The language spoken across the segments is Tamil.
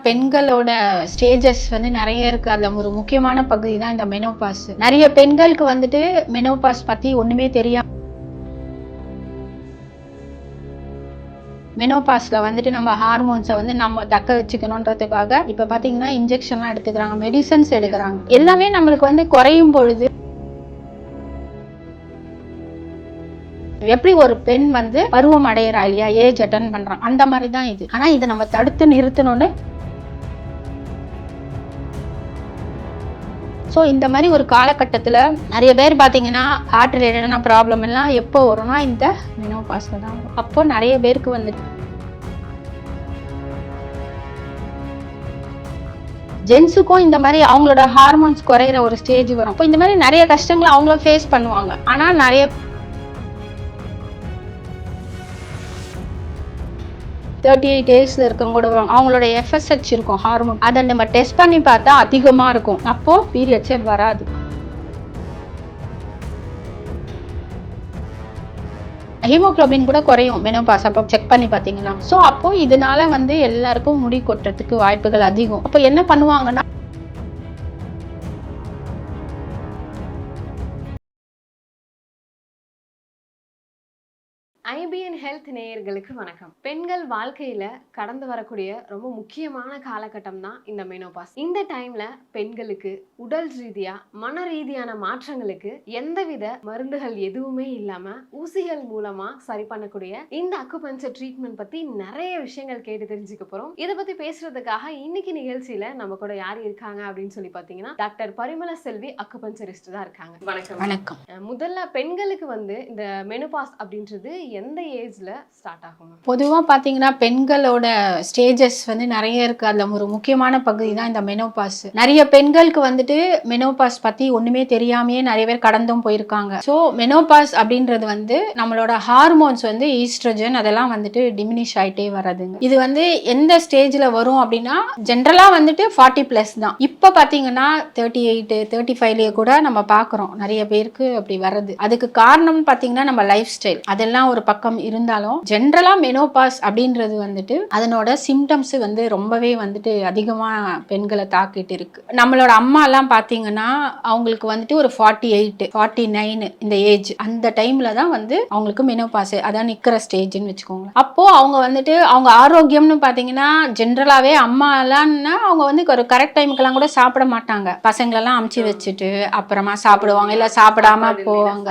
பெண்களோட ஸ்டேஜஸ் வந்து நிறைய இருக்கு. அதுல ஒரு முக்கியமான பகுதி தான் இந்த மெனோபாஸ். நிறைய பெண்களுக்கு வந்துட்டு மெனோபாஸ் பத்தி ஒண்ணுமே தெரியாது. மெனோபாஸ்ல வந்துட்டு நம்ம ஹார்மோன்ஸை வந்து நம்ம தக்க வச்சுக்கணுன்றதுக்காக இப்ப பாத்தீங்கன்னா இன்ஜெக்ஷன்லாம் எடுத்துக்கிறாங்க, மெடிசன்ஸ் எடுக்கிறாங்க. எல்லாமே நம்மளுக்கு வந்து குறையும் பொழுது எப்படி ஒரு பெண் வந்து பருவம் அடையிறா இல்லையா, ஏஜ் அட்டன் பண்றான், அந்த மாதிரி தான் இது. ஆனா இதை நம்ம தடுத்து நிறுத்தணும்னு ஸோ இந்த மாதிரி ஒரு காலகட்டத்தில் நிறைய பேர் பார்த்தீங்கன்னா ஹார்ட் ரிலேட்டடான ப்ராப்ளம் எல்லாம் எப்போ வரும்னா இந்த மெனோபாஸில் தான் வரும். அப்போ நிறைய பேருக்கு வந்துட்டு ஜென்ஸுக்கும் இந்த மாதிரி அவங்களோட ஹார்மோன்ஸ் குறையிற ஒரு ஸ்டேஜ் வரும். இப்போ இந்த மாதிரி நிறைய கஷ்டங்களை அவங்களும் ஃபேஸ் பண்ணுவாங்க. ஆனால் நிறைய 38 ஏஜ்ல இருக்கவங்க கூட அவங்களோட எஃப்எஸ்ஹெச் இருக்கும், ஹார்மோன். அதை நம்ம டெஸ்ட் பண்ணி பார்த்தா அதிகமா இருக்கும். அப்போ பீரியட்ஸே வராது. ஹீமோகுளோபின் கூட குறையும் மெனோபாஸ் அப்போ செக் பண்ணி பார்த்தீங்கன்னா. ஸோ அப்போ இதனால வந்து எல்லாருக்கும் முடி கொட்டுறதுக்கு வாய்ப்புகள் அதிகம். அப்போ என்ன பண்ணுவாங்கன்னா, ஐபிஎன் ஹெல்த் நேயர்களுக்கு வணக்கம். பெண்கள் வாழ்க்கையில கடந்து வரக்கூடிய ரொம்ப முக்கியமான காலகட்டம் தான் இந்த மெனோபாஸ். இந்த டைம்ல பெண்களுக்கு உடல் ரீதியா மன ரீதியான மாற்றங்களுக்கு எந்தவித மருந்துகள் எதுவுமே இல்லாம ஊசிகள் மூலமா சரி பண்ணக்கூடிய இந்த அக்குபஞ்சர் ட்ரீட்மெண்ட் பத்தி நிறைய விஷயங்கள் கேட்டு தெரிஞ்சுக்க போறோம். இதை பத்தி பேசுறதுக்காக இன்னைக்கு நிகழ்ச்சியில நம்ம கூட யார் இருக்காங்க அப்படின்னு சொல்லி பாத்தீங்கன்னா டாக்டர் பரிமள செல்வி அக்குபஞ்சரிஸ்ட் தான் இருக்காங்க. வணக்கம். வணக்கம். முதல்ல பெண்களுக்கு வந்து இந்த மெனோபாஸ் அப்படின்றது எந்த ஏஜ்ல ஸ்டார்ட் ஆகும்? பொதுவாக பார்த்தீங்கன்னா பெண்களோட ஸ்டேஜஸ் வந்து நிறைய இருக்கு. அதுல ஒரு முக்கியமான பகுதி தான் இந்த மெனோபாஸ். நிறைய பெண்களுக்கு வந்துட்டு மெனோபாஸ் பத்தி ஒண்ணுமே தெரியாமையே நிறைய பேர் கடந்தும் போயிருக்காங்க. ஸோ மெனோபாஸ் அப்படின்றது வந்து நம்மளோட ஹார்மோன்ஸ் வந்து ஈஸ்ட்ரோஜன் அதெல்லாம் வந்துட்டு டிமினிஷ் ஆயிட்டே வர்றதுங்க. இது வந்து எந்த ஸ்டேஜ்ல வரும் அப்படின்னா ஜென்ரலா வந்துட்டு 40+ தான். இப்போ பார்த்தீங்கன்னா 38 35 கூட நம்ம பார்க்குறோம் நிறைய பேருக்கு அப்படி வர்றது. அதுக்கு காரணம் பார்த்தீங்கன்னா நம்ம லைஃப் ஸ்டைல் அதெல்லாம் ஒரு பக்கம் இருந்தாலும் ஜென்ரலா மெனோபாஸ் அப்படின்றது வந்துட்டு அதனோட சிம்டம்ஸ் வந்து ரொம்பவே வந்துட்டு அதிகமா பெண்களை தாக்கிட்டு இருக்கு. நம்மளோட அம்மா எல்லாம் பாத்தீங்கன்னா அவங்களுக்கு வந்துட்டு ஒரு 48 49 இந்த ஏஜ், அந்த டைம்ல தான் வந்து அவங்களுக்கு மெனோபாஸ் அதான் நிக்கிற ஸ்டேஜ்னு வச்சுக்கோங்க. அப்போ அவங்க வந்துட்டு அவங்க ஆரோக்கியம்னு பாத்தீங்கன்னா ஜென்ரலாவே அம்மா எல்லாம்னா அவங்க வந்து ஒரு கரெக்ட் டைமுக்கெல்லாம் கூட சாப்பிட மாட்டாங்க. பசங்களெல்லாம் அமுச்சு வச்சுட்டு அப்புறமா சாப்பிடுவாங்க, இல்ல சாப்பிடாம போவாங்க,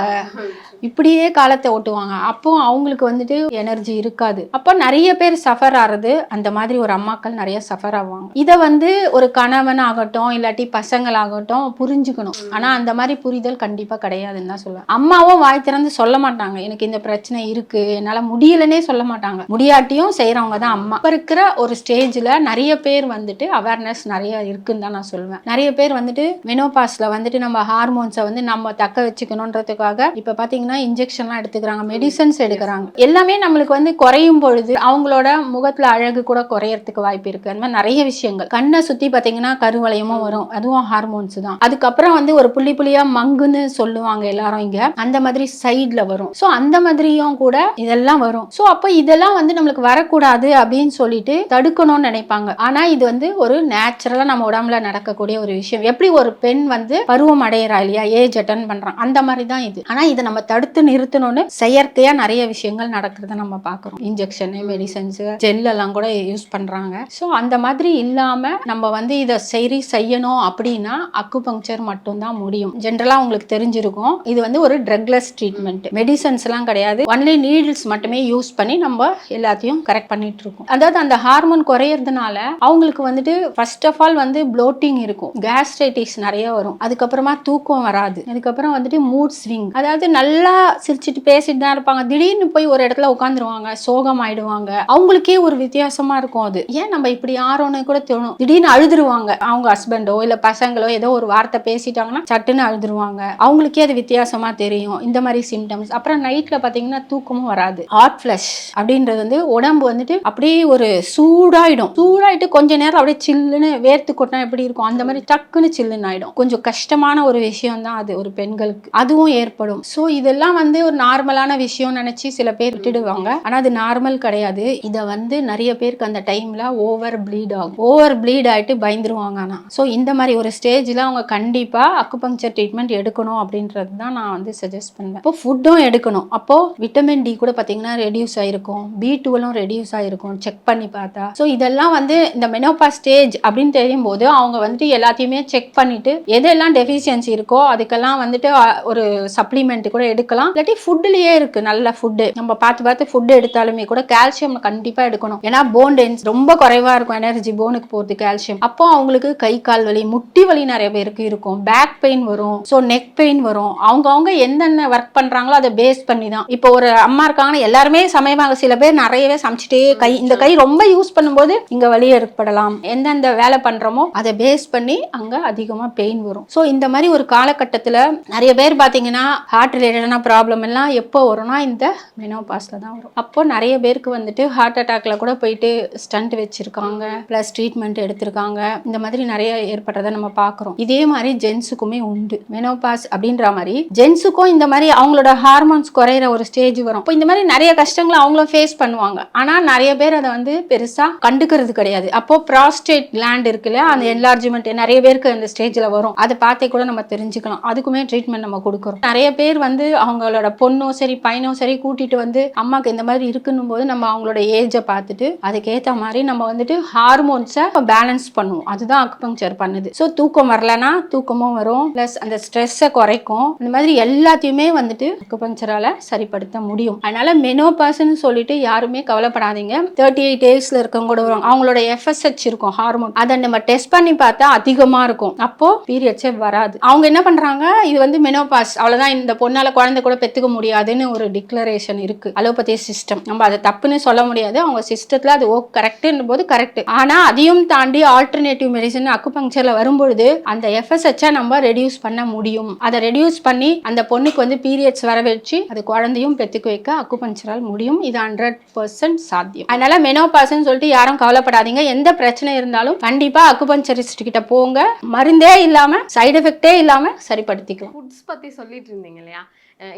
இப்படியே காலத்தை ஓட்டுவாங்க. அப்போ அவங்களுக்கு வந்துட்டு எனர்ஜி இருக்காது. அப்போ நிறைய பேர் சஃபர் ஆறது, அந்த மாதிரி ஒரு அம்மாக்கள் நிறைய சஃபர் ஆவாங்க. இதை வந்து ஒரு கணவன் ஆகட்டும் இல்லாட்டி பசங்களாகட்டும் புரிஞ்சுக்கணும். ஆனா அந்த மாதிரி புரிதல் கண்டிப்பா கிடையாதுன்னு தான் சொல்லுவேன். அம்மாவும் வாய் திறந்து சொல்ல மாட்டாங்க எனக்கு இந்த பிரச்சனை இருக்கு என்னால முடியலன்னே சொல்ல மாட்டாங்க. முடியாட்டியும் செய்யறவங்க தான் அம்மா. இப்ப இருக்கிற ஒரு ஸ்டேஜ்ல நிறைய பேர் வந்துட்டு அவேர்னஸ் நிறைய இருக்குன்னு தான் நான் சொல்லுவேன். நிறைய பேர் வந்துட்டு மெனோபாஸ்ல வந்துட்டு நம்ம ஹார்மோன்ஸை வந்து நம்ம தக்க வச்சுக்கணுன்றதுக்காக இப்ப பாத்தீங்கன்னா இன்ஜெக்ஷன்லாம் எடுத்துக்கிறாங்க, மெடிசன்ஸ் எடுக்கிறாங்க. எல்லாமே நம்மளுக்கு வந்து குறையும் பொழுது அவங்களோட முகத்துல அழகு கூட குறையறதுக்கு வாய்ப்பு இருக்கு. அந்த மாதிரி நிறைய விஷயங்கள். கண்ணை சுத்தி பாத்தீங்கன்னா கருவளையமும் வரும், அதுவும் ஹார்மோன்ஸ் தான். அதுக்கப்புறம் வந்து ஒரு புள்ளி புள்ளியா மங்குன்னு சொல்லுவாங்க எல்லாரும் இங்க, அந்த மாதிரி சைட்ல வரும். சோ அந்த மாதிரியும் கூட இதெல்லாம் வரும். சோ அப்ப இதெல்லாம் வந்து நம்மளுக்கு வரக்கூடாது அப்படின்னு சொல்லிட்டு தடுக்கணும்னு நினைப்பாங்க. ஆனா இது வந்து ஒரு நேச்சுரலா நம்ம உடம்புல நடக்கக்கூடிய ஒரு விஷயம். எப்படி ஒரு பெண் வந்து பருவம் அடையிறா இல்லையா, ஏஜ் அட்டன் பண்றான், அந்த மாதிரி தான் இது. ஆனா இதை நம்ம தடுத்து நிறுத்தணும்னு செயற்கையா நிறைய விஷயங்கள் நடக்கிறத நம்ம பார்க்கிறோம். இன்ஜெக்ஷன், மெடிசன்ஸ், ஜெல் எல்லாம் கூட யூஸ் பண்றாங்க. ஸோ அந்த மாதிரி இல்லாம நம்ம வந்து இதை சரி செய்யணும் அப்படின்னா அக்குபங்க்சர் மட்டும் தான் முடியும். ஜென்ரலா உங்களுக்கு தெரிஞ்சிருக்கும் இது வந்து ஒரு ட்ரக்லெஸ் ட்ரீட்மெண்ட், மெடிசன்ஸ் எல்லாம் கிடையாது. ஒன்லி நீடில்ஸ் மட்டுமே யூஸ் பண்ணி நம்ம எல்லாத்தையும் கரெக்ட் பண்ணிட்டு இருக்கோம். அதாவது அந்த ஹார்மோன் குறையறதுனால அவங்களுக்கு வந்துட்டு ஃபர்ஸ்ட் ஆஃப் ஆல் வந்து ப்ளோட்டிங் இருக்கும், கேஸ்ட்ரைட்டிஸ் நிறைய வரும், அதுக்கப்புறமா தூக்கம் வராது, அதுக்கப்புறம் வந்துட்டு மூட் ஸ்விங். அதாவது நல்லா சிரிச்சிட்டு பேசிட்டு தான் இருப்பாங்க, திடீர்னு போய் ஒரு இடத்துல உட்காந்துருவாங்க, சோகம் ஆயிடுவாங்க. அவங்களுக்கே ஒரு வித்தியாசமா இருக்கும். அது ஏன் நம்ம இப்படி ஆரோன்னு கூட தோணும். திடீர்னு அழுதுருவாங்க, அவங்க ஹஸ்பண்டோ இல்ல பசங்களோ ஏதோ ஒரு வார்த்தை பேசிட்டாங்கன்னா சட்டுன்னு அழுதுருவாங்க. அவங்களுக்கே அது வித்தியாசமா தெரியும், இந்த மாதிரி சிம்டம்ஸ். அப்புறம் நைட்ல பாத்தீங்கன்னா தூக்கமும் வராது. ஹாட் ஃபிளஷ் அப்படின்றது வந்து உடம்பு வந்துட்டு அப்படியே ஒரு சூடாயிட்டு கொஞ்ச நேரம் அப்படியே சில்லுன்னு வேர்த்து கொட்டினா எப்படி இருக்கும் அந்த மாதிரி டக்குன்னு சில்லுன்னு ஆயிடும். கொஞ்சம் கஷ்டமான ஒரு விஷயம் தான் அது ஒரு பெண்களுக்கு, அதுவும் ஏற்படும். ஸோ இதெல்லாம் இதெல்லாம் வந்து ஒரு நார்மலான விஷயம் நினைச்சு சில பேர் விட்டுடுவாங்க. ஆனா அது நார்மல் கிடையாது. இதை வந்து நிறைய பேருக்கு அந்த டைம்ல ஓவர் ப்ளீட் ஆகும். ஓவர் ப்ளீட் ஆயிட்டு பயந்துருவாங்க. ஆனா ஸோ இந்த மாதிரி ஒரு ஸ்டேஜ்ல அவங்க கண்டிப்பா அக்குபங்சர் ட்ரீட்மெண்ட் எடுக்கணும் அப்படின்றது தான் நான் வந்து சஜஸ்ட் பண்ணுவேன். இப்போ ஃபுட்டும் எடுக்கணும். அப்போ விட்டமின் டி கூட பாத்தீங்கன்னா ரெடியூஸ் ஆயிருக்கும், B12 ரெடியூஸ் ஆயிருக்கும் செக் பண்ணி பார்த்தா. ஸோ இதெல்லாம் வந்து இந்த மெனோபாஸ் ஸ்டேஜ் அப்படின்னு தெரியும் போது அவங்க வந்துட்டு எல்லாத்தையுமே செக் பண்ணிட்டு எதெல்லாம் டெஃபிஷியன்சி இருக்கோ அதுக்கெல்லாம் வந்துட்டு ஒரு சப்ளிமெண்ட் கூட எடுக்கலாம். இல்லாட்டி ஃபுட்லயே இருக்கு நல்ல ஃபுட்டு. நம்ம பார்த்து ஃபுட் எடுத்தாலுமே கூட கால்சியம் கண்டிப்பா எடுக்கணும். ஏன்னா போன் டென்ஸ் ரொம்ப குறைவா இருக்கும், எனர்ஜி போனுக்கு போகுது கால்சியம். அப்போ அவங்களுக்கு கை கால் வலி, முட்டி வலி நிறைய பேருக்கு இருக்கும், பேக் பெயின் வரும், ஸோ நெக் பெயின் வரும். அவங்க என்னென்ன ஒர்க் பண்றாங்களோ அதை பேஸ் பண்ணி தான். இப்போ ஒரு அம்மா இருக்காங்கன்னா எல்லாருமே சமைப்பாங்க, சில பேர் நிறையவே சமைச்சிட்டே இந்த கை ரொம்ப யூஸ் பண்ணும்போது இங்க வலி ஏற்படலாம். எந்தெந்த வேலை பண்றோமோ அதை பேஸ் பண்ணி அங்க அதிகமா பெயின் வரும். ஸோ இந்த மாதிரி ஒரு காலகட்டத்துல நிறைய பேர் பாத்தீங்கன்னா ஹார்ட் ரிலேட்டடான ப்ராப்ளம் எல்லாம் எப்போ வரும்னா இந்த மெனோபாஸ்ல தான் வரும். அப்போ நிறைய பேருக்கு வந்துட்டு ஹார்ட் அட்டாக்ல கூட போயிட்டு ஸ்டண்ட் வச்சிருக்காங்க, பிளஸ் ட்ரீட்மெண்ட் எடுத்திருக்காங்க. இந்த மாதிரி நிறைய ஏற்பட்டதை நம்ம பாக்குறோம். இதே மாதிரி ஜென்ஸுக்குமே உண்டு. மெனோபாஸ் அப்படின்ற மாதிரி ஜென்ஸுக்கும் இந்த மாதிரி அவங்களோட ஹார்மோன்ஸ் குறையிற ஒரு ஸ்டேஜ் வரும். இப்போ இந்த மாதிரி நிறைய கஷ்டங்களை அவங்களும் ஃபேஸ் பண்ணுவாங்க. ஆனா நிறைய பேர் அதை வந்து பெருசா கண்டுக்கிறது கிடையாது. அப்போ ப்ராஸ்டேட் கிளாண்ட் இருக்குல்ல, அந்த என்லார்ஜ்மெண்ட் நிறைய பேருக்கு அந்த ஸ்டேஜ்ல வரும். அதை பார்த்தே கூட நம்ம தெரிஞ்சுக்கலாம். அதுக்குமே ட்ரீட்மெண்ட் நம்ம கொடுக்குறோம். நிறைய பேர் வந்து அவங்களோட பொண்ணோ சரி பையனோ சரி கூட்டிட்டு வந்து அம்மாக்கு இந்த மாதிரி இருக்குன்னும் போது நம்ம அவங்களோட ஏஜை பார்த்துட்டு அதுக்கேற்ற மாதிரி நம்ம வந்துட்டு ஹார்மோன்ஸை பேலன்ஸ் பண்ணுவோம். அதுதான் அக்குபங்சர் பண்ணுது. ஸோ தூக்கம் வரலன்னா தூக்கமும் வரும், பிளஸ் அந்த ஸ்ட்ரெஸ்ஸை குறைக்கும். இந்த மாதிரி எல்லாத்தையுமே வந்துட்டு அக்குபங்சரால சரிப்படுத்த முடியும். அதனால மெனோபாஸ்ன்னு சொல்லிட்டு யாருமே கவலைப்படாதீங்க. 38 டேஸ்ல இருக்கவங்க கூட வரும், அவங்களோட FSH இருக்கும் ஹார்மோன், அதை நம்ம டெஸ்ட் பண்ணி பார்த்தா அதிகமா இருக்கும். அப்போ பீரியட்ஸே வராது. அவங்க என்ன பண்றாங்க, இது வந்து மெனோபாஸ் அவ்வளவுதான், இந்த பொண்ணால குழந்தை கூட பெத்துக்க முடியாதுன்னு ஒரு டிக்ளரேஷன் இருக்கு அலோபதி சிஸ்டம். நம்ம அதை தப்புன்னு சொல்ல முடியாது, அவங்க சிஸ்டத்துல அது கரெக்ட்னு போது கரெக்ட். ஆனா அதையும் தாண்டி ஆல்டர்னேட்டிவ் மெடிசன் அக்குபங்சர்ல வரும்பொழுது அந்த FSH நம்ம ரெடியூஸ் பண்ண முடியும். அதை ரெடியூஸ் பண்ணி அந்த பொண்ணுக்கு வந்து பீரியட்ஸ் வர வச்சு அது குழந்தையும் பெத்துக்க வைக்க அக்குபங்சரால் முடியும். இது 100% சாத்தியம். அதனால மெனோபாஸ்ன்னு சொல்லிட்டு யாரும் கவலைப்படாதீங்க. எந்த பிரச்சனை இருந்தாலும் கண்டிப்பா அக்குபங்சரிஸ்ட் கிட்ட போங்க. மருந்தே இல்லாம சைடு எஃபெக்டே இல்லாம சரிப்படுத்திக்கலாம். ஃபுட்ஸ் பத்தி சொல்லிட்டு இருந்தீங்க இல்லையா,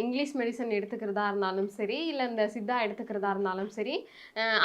இங்கிலீஷ் மெடிசன் எடுத்துக்கிறதா இருந்தாலும் சரி, இல்லை இந்த சித்தா எடுத்துக்கிறதா இருந்தாலும் சரி,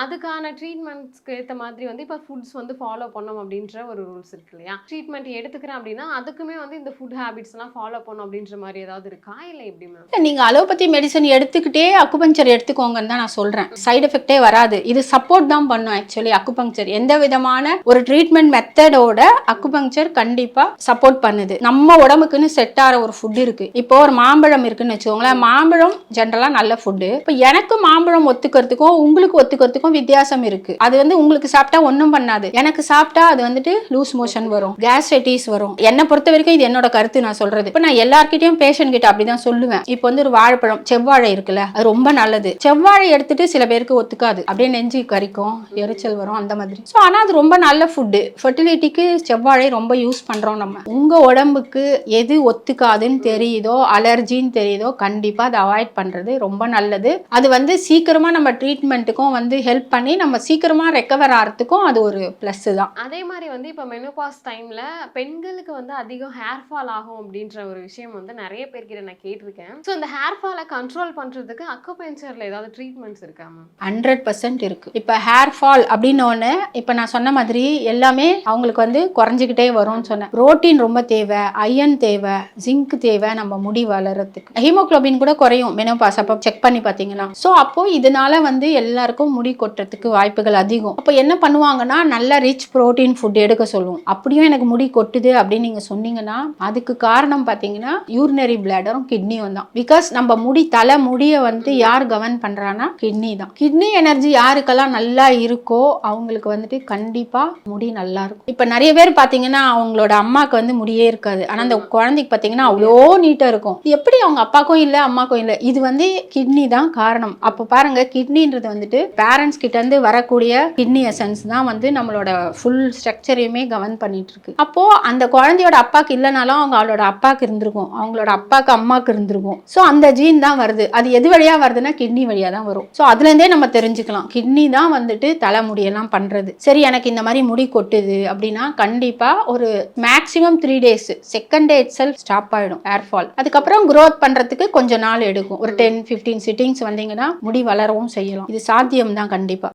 அதுக்கான ட்ரீட்மெண்ட்ஸ்க்கு ஏற்ற மாதிரி வந்து இப்போ ஃபுட்ஸ் வந்து ஃபாலோ பண்ணோம் அப்படின்ற ஒரு ரூல்ஸ் இருக்கு இல்லையா. ட்ரீட்மெண்ட் எடுத்துக்கிறேன் அப்படின்னா அதுக்குமே வந்து இந்த ஃபுட் ஹேபிட்ஸ்லாம் ஃபாலோ பண்ணணும் அப்படின்ற மாதிரி ஏதாவது இருக்கா, இல்லை எப்படி மேம்? நீங்க அலோபதி மெடிசன் எடுத்துக்கிட்டே அக்குபங்சர் எடுத்துக்கோங்கன்னு தான் நான் சொல்றேன். சைடு எஃபெக்டே வராது. இது சப்போர்ட் தான் பண்ணும். ஆக்சுவலி அக்குபங்சர் எந்த விதமான ஒரு ட்ரீட்மெண்ட் மெத்தடோட அக்குபங்சர் கண்டிப்பா சப்போர்ட் பண்ணுது. நம்ம உடம்புக்குன்னு செட் ஆகிற ஒரு ஃபுட் இருக்கு. இப்போ ஒரு மாம்பழம் இருக்குன்னு வச்சுக்கோங்களேன். மாம்பழம் ஜென்ரலா நல்ல ஃபுட்டு. இப்போ எனக்கு மாம்பழம் ஒத்துக்கிறதுக்கும் உங்களுக்கு ஒத்துக்கிறதுக்கும் வித்தியாசம் இருக்கு. அது வந்து உங்களுக்கு சாப்பிட்டா ஒன்றும் பண்ணாது, எனக்கு சாப்பிட்டா அது வந்துட்டு லூஸ் மோஷன் வரும், கேஸ்ட்ரைட்டிஸ் வரும். என்னை பொறுத்த வரைக்கும் இது என்னோட கருத்து நான் சொல்றது. இப்போ நான் எல்லார்கிட்டையும் பேஷண்ட் கிட்ட அப்படிதான் சொல்லுவேன். இப்போ வந்து ஒரு வாழைப்பழம் செவ்வாழை இருக்குல்ல, அது ரொம்ப நல்லது. செவ்வாழை எடுத்துட்டு சில பேருக்கு ஒத்துக்காது, அப்படியே நெஞ்சு கறிக்கும், எரிச்சல் வரும், அந்த மாதிரி. ஸோ ஆனால் அது ரொம்ப நல்ல ஃபுட்டு. ஃபெர்டிலிட்டிக்கு செவ்வாழை ரொம்ப யூஸ் பண்றோம் நம்ம. உங்க உடம்புக்கு எது ஒத்துக்காதுன்னு தெரியுதோ, அலர்ஜின்னு தெரியுதோ, கண்டிப்பா அதை அவாய்ட் பண்றது ரொம்ப நல்லது. அது வந்து சீக்கிரமா நம்ம ட்ரீட்மெண்ட்டுக்கும் வந்து ஹெல்ப் பண்ணி நம்ம சீக்கிரமா ரெக்கவர் ஆகிறதுக்கும் அது ஒரு பிளஸ் தான். அதே மாதிரி வந்து இப்போ மெனோபாஸ் டைம்ல பெண்களுக்கு வந்து அதிகம் ஹேர் ஃபால் ஆகும் அப்படின்ற ஒரு விஷயம் வந்து நிறைய பேர்கிட்ட நான் கேட்டிருக்கேன். ஸோ இந்த ஹேர் ஃபாலை கண்ட்ரோல் பண்றதுக்கு அக்குபங்சர்ல ஏதாவது ட்ரீட்மெண்ட்ஸ் இருக்கா மேம்? 100% இருக்கு. இப்போ ஹேர் ஃபால் அப்படின்னு ஒன்று, இப்போ நான் சொன்ன மாதிரி எல்லாமே அவங்களுக்கு வந்து குறைஞ்சிக்கிட்டே வரும்னு சொன்னேன். புரோட்டீன் ரொம்ப தேவை, அயன் தேவை, ஜிங்க் தேவை நம்ம முடி வளர்றதுக்கு. ஹீமோகுளோபின் கூட குறையும் மெனோபாஸ் அப்போ செக் பண்ணி பார்த்தீங்கன்னா. ஸோ அப்போ இதனால வந்து எல்லாருக்கும் முடி கொட்டுறதுக்கு வாய்ப்புகள் அதிகம். அப்போ என்ன பண்ணுவாங்கன்னா நல்ல ரிச் புரோட்டீன் ஃபுட் எடுக்க சொல்லுவோம். அப்படியும் எனக்கு முடி கொட்டுது அப்படின்னு நீங்க சொன்னீங்கன்னா அதுக்கு காரணம் பார்த்தீங்கன்னா யூரினரி பிளாடரும் கிட்னியும் தான். பிகாஸ் நம்ம தலை முடியை வந்து யார் கவர்ன் பண்றான்னா கிட்னி தான். கிட்னி எனர்ஜி யாருக்கெல்லாம் நல்லா இருக்கோ அவங்களுக்கு வந்துட்டு கண்டிப்பா முடி நல்லா இருக்கும். இப்போ நிறைய பேர் பார்த்தீங்கன்னா அவங்களோட அம்மாக்கு வந்து முடியே இருக்காது, ஆனா அந்த குழந்தைக்கு பார்த்தீங்கன்னா அவ்வளோ நீட்டா இருக்கும். எப்படி அவங்க அப்பாக்கும் இல்லை அம்மாக்கும் இல்லை, இது வந்து கிட்னி தான் காரணம். அப்போ பாருங்க, கிட்னின்றது வந்துட்டு பேரண்ட்ஸ் கிட்ட இருந்து வரக்கூடிய கிட்னி எசன்ஸ் தான் வந்து நம்மளோட ஃபுல் ஸ்ட்ரக்சரையுமே கவர்ன் பண்ணிட்டு இருக்கு. அப்போ அந்த குழந்தையோட அப்பாக்கு இல்லைனாலும் அவங்களோட அப்பாக்கு இருந்திருக்கும், அவங்களோட அப்பாக்கு அம்மாக்கு இருந்திருக்கும். ஸோ அந்த ஜீன் தான் வருது. அது எது வழியா வருதுன்னா கிட்னி வழியா தான் வரும். ஸோ அதுல இருந்தே நம்ம தெரிஞ்சுக்கலாம் கிட்னி தான் வந்துட்டு தலைமுடியெல்லாம் பண்றது. சரி, எனக்கு இந்த மாதிரி முடி கொட்டுது அப்படின்னா கண்டிப்பா ஒரு maximum 3 days, second day itself stop ஆயிடும் ஹேர் ஃபால். அதுக்கப்புறம் growth பண்றதுக்கு வர்றதுக்கு கொஞ்ச நாள் எடுக்கும். ஒரு 10-15 சிட்டிங்ஸ் வந்தீங்கன்னா முடி வளரவும் செய்யலாம். இது சாத்தியம் தான் கண்டிப்பா.